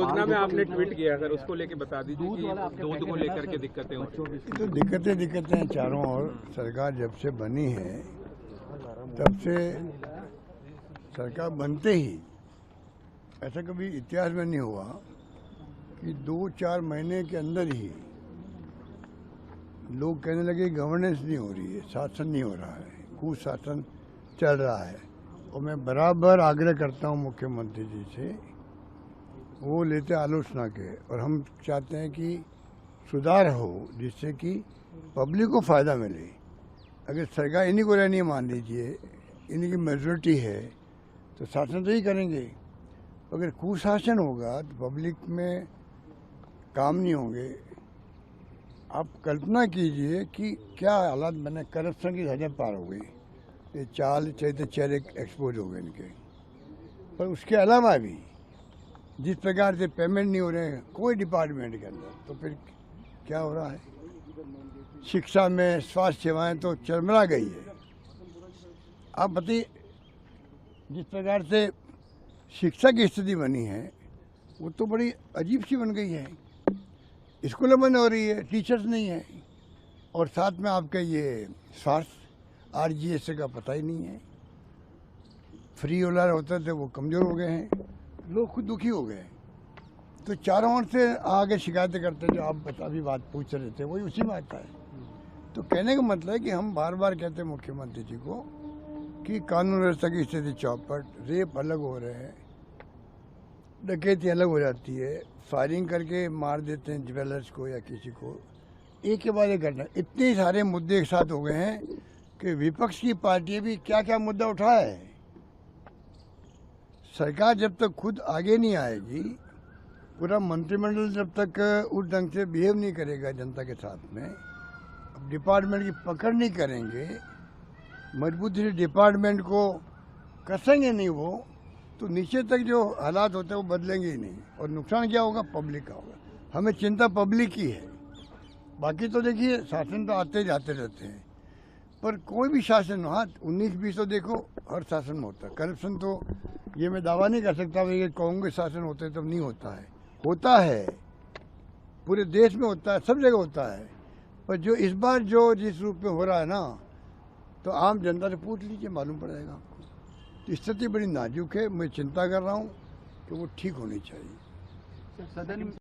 योजना में आपने ट्वीट किया सर, उसको लेके बता दीजिए कि दूध को लेकर के दिक्कतें हो। तो दिक्कतें हैं चारों ओर। सरकार जब से बनी है तब से सरकार बनते ही ऐसा कभी इतिहास में नहीं हुआ कि 2-4 महीने के अंदर ही लोग कहने लगे गवर्नेंस नहीं हो रही है, शासन नहीं हो रहा है, कुशासन चल रहा है। और मैं बराबर आग्रह करता हूँ मुख्यमंत्री जी से, वो लेते आलोचना के, और हम चाहते हैं कि सुधार हो जिससे कि पब्लिक को फ़ायदा मिले। अगर सरकार इन्हीं को रहनी है, मान लीजिए इन्हीं की मेजोरिटी है, तो शासन तो ही करेंगे। अगर कुशासन होगा तो पब्लिक में काम नहीं होंगे। आप कल्पना कीजिए कि क्या हालात बने, करप्शन की हद पार हो गई, ये चाल चेहरे एक्सपोज हो गए इनके। पर उसके अलावा भी जिस प्रकार से पेमेंट नहीं हो रहे हैं कोई डिपार्टमेंट के अंदर, तो फिर क्या हो रहा है। शिक्षा में, स्वास्थ्य सेवाएं तो चरमरा गई है। आप बताइए, जिस प्रकार से शिक्षा की स्थिति बनी है वो तो बड़ी अजीब सी बन गई है। स्कूलें बंद हो रही है, टीचर्स नहीं है, और साथ में आपके ये स्वास्थ्य RGS का पता ही नहीं है। फ्री ओलर होते थे वो कमज़ोर हो गए हैं, लोग खुद दुखी हो गए। तो चारों ओर से आगे शिकायतें करते हैं, जो आप अभी बात पूछ रहे थे वही उसी में आता है। तो कहने का मतलब है कि हम बार बार कहते हैं मुख्यमंत्री जी को कि कानून व्यवस्था की स्थिति चौपट, रेप अलग हो रहे हैं, डकैती अलग हो जाती है, फायरिंग करके मार देते हैं ज्वेलर्स को या किसी को, एक के बाद एक करना। इतने सारे मुद्दे एक साथ हो गए हैं कि विपक्ष की पार्टी भी क्या क्या मुद्दा उठाया है। सरकार जब तक खुद आगे नहीं आएगी, पूरा मंत्रिमंडल जब तक उस ढंग से बिहेव नहीं करेगा जनता के साथ में, डिपार्टमेंट की पकड़ नहीं करेंगे, मजबूती से डिपार्टमेंट को कसेंगे नहीं वो, तो नीचे तक जो हालात होते हैं वो बदलेंगे ही नहीं। और नुकसान क्या होगा, पब्लिक का होगा। हमें चिंता पब्लिक की है। बाकी तो देखिए शासन तो आते जाते रहते हैं, पर कोई भी शासन हो, हाँ 19-20 तो देखो हर शासन में होता है। करप्शन तो ये मैं दावा नहीं कर सकता कि कांग्रेस शासन होते तब नहीं होता है, होता है, पूरे देश में होता है, सब जगह होता है। पर जो इस बार जो जिस रूप में हो रहा है ना, तो आम जनता से पूछ लीजिए, मालूम पड़ जाएगा आपको। तो स्थिति बड़ी नाजुक है, मैं चिंता कर रहा हूँ कि वो ठीक होनी चाहिए। सदन